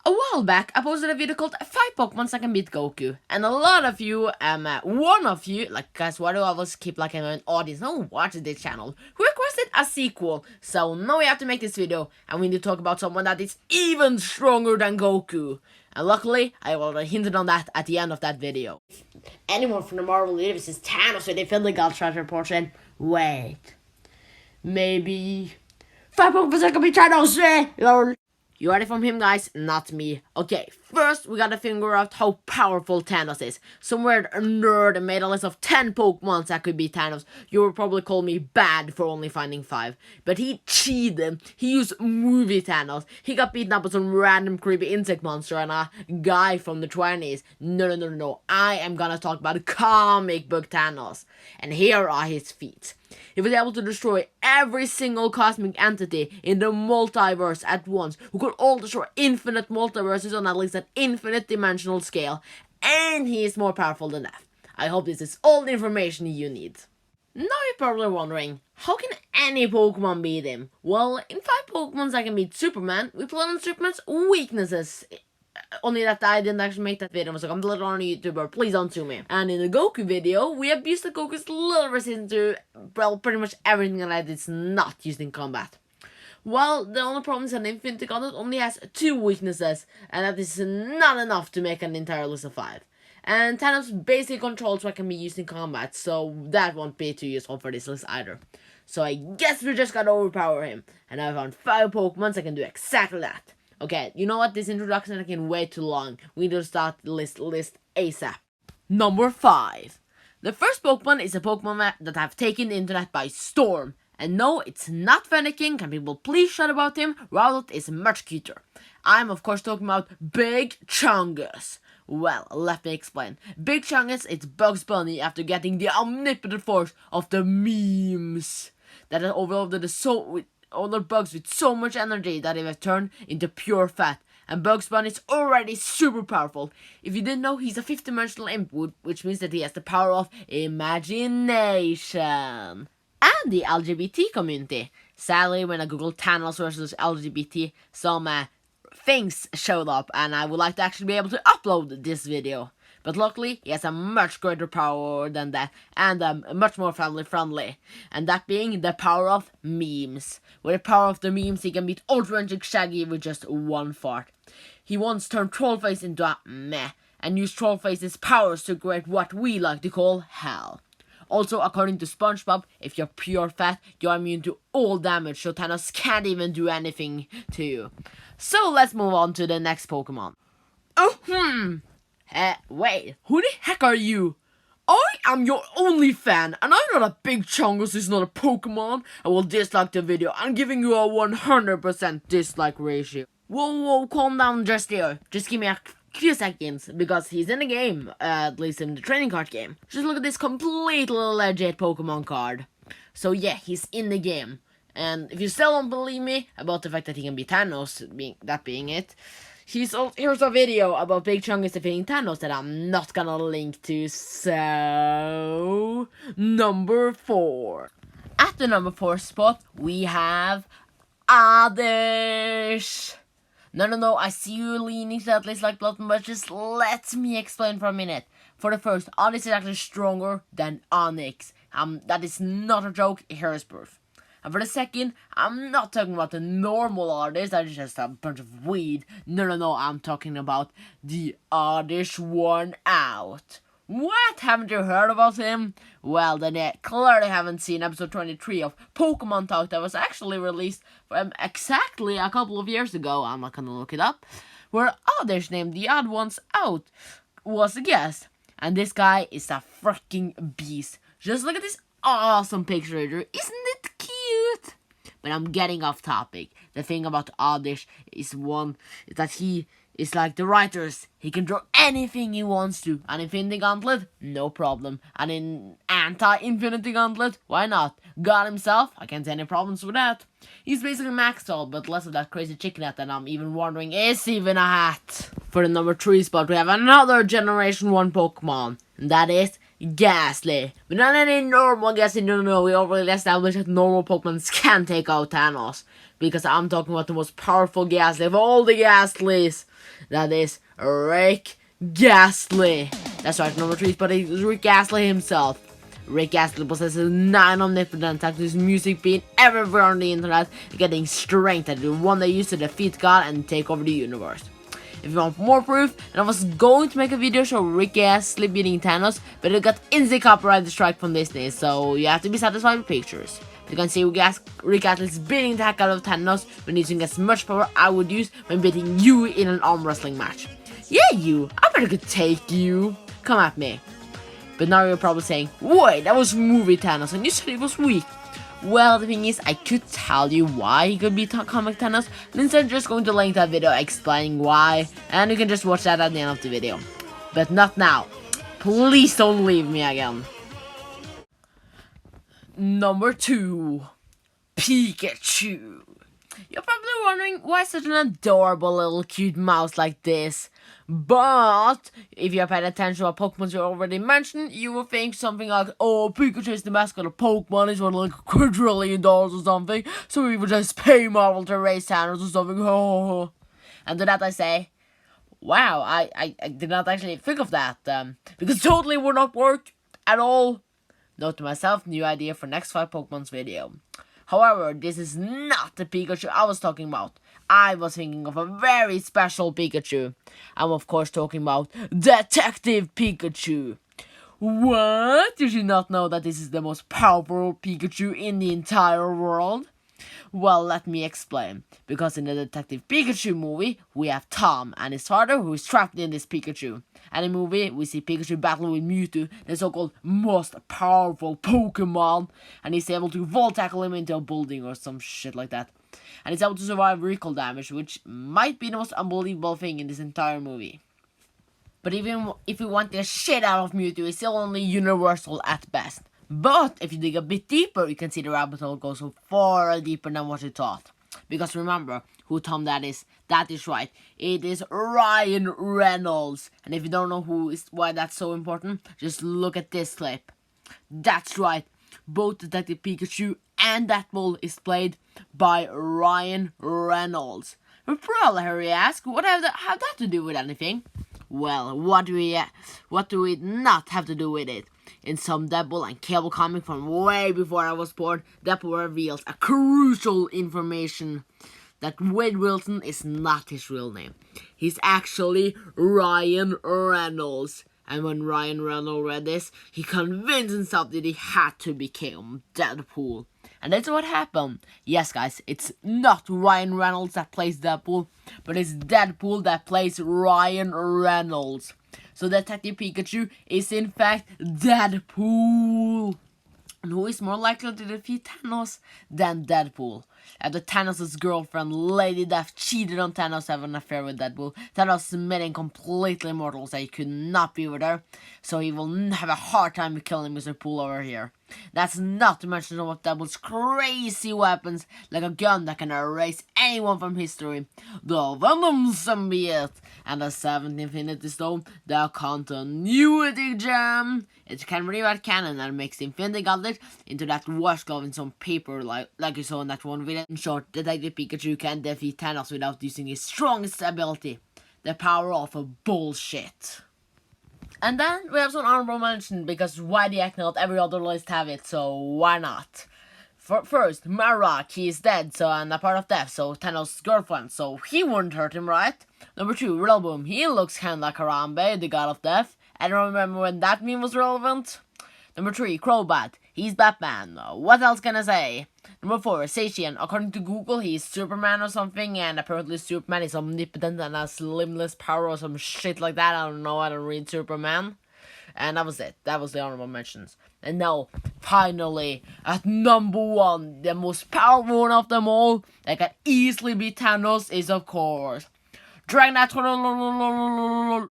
A while back, I posted a video called 5 Pokemons that can beat Goku, and a lot of you, one of you, like, guys, why do I always keep, like, an audience, no one watches this channel, who requested a sequel, so now we have to make this video, and we need to talk about someone that is even stronger than Goku, and luckily, I already hinted on that at the end of that video. Anyone from the Marvel Universe is Thanos with a Finley God treasure portion, wait, maybe 5 Pokemons that can beat Thanos, lol. You heard it from him, guys, not me. Okay, first we gotta figure out how powerful Thanos is. Some weird nerd made a list of 10 Pokemons that could beat Thanos. You would probably call me bad for only finding 5. But he cheated. He used movie Thanos. He got beaten up with some random creepy insect monster and a guy from the 20s. No. I am gonna talk about comic book Thanos. And here are his feats. He was able to destroy every single cosmic entity in the multiverse at once, who could all destroy infinite multiverses on at least an infinite dimensional scale, and he is more powerful than that. I hope this is all the information you need. Now you're probably wondering, how can any Pokemon beat him? Well, in 5 Pokemons that can beat Superman, we plan on Superman's weaknesses. Only that I didn't actually make that video, so I'm little on a YouTuber, please don't sue me. And in the Goku video, we abused the Goku's little resistance to, well, pretty much everything that is not used in combat. Well, the only problem is that Infinity Gauntlet only has 2 weaknesses, and that is not enough to make an entire list of 5. And Thanos basically controls what can be used in combat, so that won't be too useful for this list either. So I guess we just gotta overpower him, and I found 5 Pokemons that can do exactly that. Okay, you know what? This introduction is getting way too long. We need to start the list ASAP. Number 5. The first Pokemon is a Pokemon that have taken the internet by storm. And no, it's not Fennekin. Can people please shut about him? Rowlet is much cuter. I'm of course talking about Big Chungus. Well, let me explain. Big Chungus is Bugs Bunny after getting the omnipotent force of the memes that has overloaded the other bugs with so much energy that they have turned into pure fat. And Bugs Bunny is already super powerful. If you didn't know, he's a 5th-dimensional imp, which means that he has the power of imagination. And the LGBT community. Sadly, when I googled Thanos versus LGBT, some things showed up, and I would like to actually be able to upload this video. But luckily, he has a much greater power than that, and much more family-friendly. And that being the power of memes. With the power of the memes, he can beat Ultra Instinct Shaggy with just one fart. He once turned Trollface into a meh, and used Trollface's powers to create what we like to call hell. Also, according to SpongeBob, if you're pure fat, you're immune to all damage, so Thanos can't even do anything to you. So let's move on to the next Pokemon. Wait, who the heck are you? I am your only fan, and I know that Big Chungus is not a Pokemon. I will dislike the video. I'm giving you a 100% dislike ratio. Whoa, calm down just there. Just give me a few seconds, because he's in the game, at least in the training card game. Just look at this completely legit Pokemon card. So yeah, he's in the game. And if you still don't believe me about the fact that he can beat Thanos, being it, here's a video about Big Chungus defeating Thanos that I'm not gonna link to, so... Number 4. At the number 4 spot, we have Oddish. No, I see you leaning to that list like button, but just let me explain for a minute. For the first, Oddish is actually stronger than Onyx. That is not a joke, here is proof. And for the second, I'm not talking about the normal Oddish, that is just a bunch of weed. No, I'm talking about the Oddish worn out. What? Haven't you heard about him? Well, then you clearly haven't seen episode 23 of Pokemon Talk that was actually released exactly a couple of years ago. I'm not gonna look it up. Where Oddish, named the Odd Ones Out, was a guest. And this guy is a freaking beast. Just look at this awesome picture here. Isn't it cute? But I'm getting off topic. The thing about Oddish is that he is like the writers. He can draw anything he wants to. An Infinity Gauntlet? No problem. And in anti-Infinity Gauntlet? Why not? God himself? I can't see any problems with that. He's basically maxed out, but less of that crazy chicken hat that I'm even wondering is even a hat. For the number 3 spot, we have another Generation 1 Pokemon. And that is Ghastly. But not any normal Ghastly, no, we already established that normal Pokemons can take out Thanos. Because I'm talking about the most powerful Ghastly of all the Ghastlies. That is Rick Ghastly. That's right, number 3 but it's Rick Ghastly himself. Rick Ghastly possesses 9 omnipotent attacks, his music being everywhere on the internet, getting strength at the one they use to defeat God and take over the universe. If you want more proof, and I was going to make a video showing Rick Ghastly beating Thanos, but it got instant copyright strike from Disney, so you have to be satisfied with pictures. You can see Rick Ghastly is beating the heck out of Thanos when using as much power I would use when beating you in an arm wrestling match. Yeah, you, I bet I could take you. Come at me. But now you're probably saying, wait, that was movie Thanos and you said it was weak. Well, the thing is, I could tell you why he could beat comic Thanos, but instead I'm just going to link that video explaining why, and you can just watch that at the end of the video. But not now. Please don't leave me again. Number 2. Pikachu. You're probably wondering why such an adorable little cute mouse like this. But if you have paid attention to what Pokemons you already mentioned, you will think something like, oh, Pikachu is the mascot of Pokemon, he's worth like $1 quadrillion or something, so we would just pay Marvel to raise Thanos or something. Oh. And to that I say, wow, I did not actually think of that, because totally would not work at all. Note to myself, new idea for next 5 Pokemons video. However, this is not the Pikachu I was talking about. I was thinking of a very special Pikachu. I'm of course talking about Detective Pikachu. What? Did you not know that this is the most powerful Pikachu in the entire world? Well, let me explain. Because in the Detective Pikachu movie, we have Tom and his father who is trapped in this Pikachu. And in the movie, we see Pikachu battle with Mewtwo, the so-called most powerful Pokemon. And he's able to volt tackle him into a building or some shit like that. And he's able to survive recall damage, which might be the most unbelievable thing in this entire movie. But even if you want the shit out of Mewtwo, it's still only universal at best. But if you dig a bit deeper, you can see the rabbit hole goes so far deeper than what you thought. Because remember who Tom that is. That is right. It is Ryan Reynolds. And if you don't know why that's so important, just look at this clip. That's right. Both Detective Pikachu and Deadpool is played by Ryan Reynolds. But probably you ask, what have that to do with anything? Well, what do we not have to do with it? In some Deadpool and Cable comic from way before I was born, Deadpool reveals a crucial information that Wade Wilson is not his real name. He's actually Ryan Reynolds. And when Ryan Reynolds read this, he convinced himself that he had to become Deadpool. And that's what happened. Yes, guys, it's not Ryan Reynolds that plays Deadpool, but it's Deadpool that plays Ryan Reynolds. So Detective Pikachu is in fact Deadpool. And who is more likely to defeat Thanos than Deadpool? After Thanos' girlfriend, Lady Death, cheated on Thanos having an affair with Deadpool, Thanos made him completely immortal, so he could not be with her. So he will have a hard time killing Mr. Pool over here. That's not to mention some of Deadpool's crazy weapons, like a gun that can erase anyone from history, the Venom Symbiote, and the 7th Infinity Stone, the Continuity Gem. It can rewrite canon and makes the Infinity Gauntlet into that wash glove in some paper like you saw in that one video. In short, Detective Pikachu can defeat Thanos without using his strongest ability, the power of a bullshit. And then we have some honorable mention, because why the heck not? Every other list have it, so why not? First, Marok, he is dead, so and a part of death, so Thanos' girlfriend, so he wouldn't hurt him, right? Number 2, Rillaboom, he looks kinda like Harambe, the god of death. I don't remember when that meme was relevant. Number 3, Crobat, he's Batman. What else can I say? Number 4, Seishian. According to Google, he's Superman or something, and apparently Superman is omnipotent and has limitless power or some shit like that. I don't know, I don't read Superman. And that was it. That was the honorable mentions. And now, finally, at number 1, the most powerful one of them all, that can easily beat Thanos, is of course Dragonite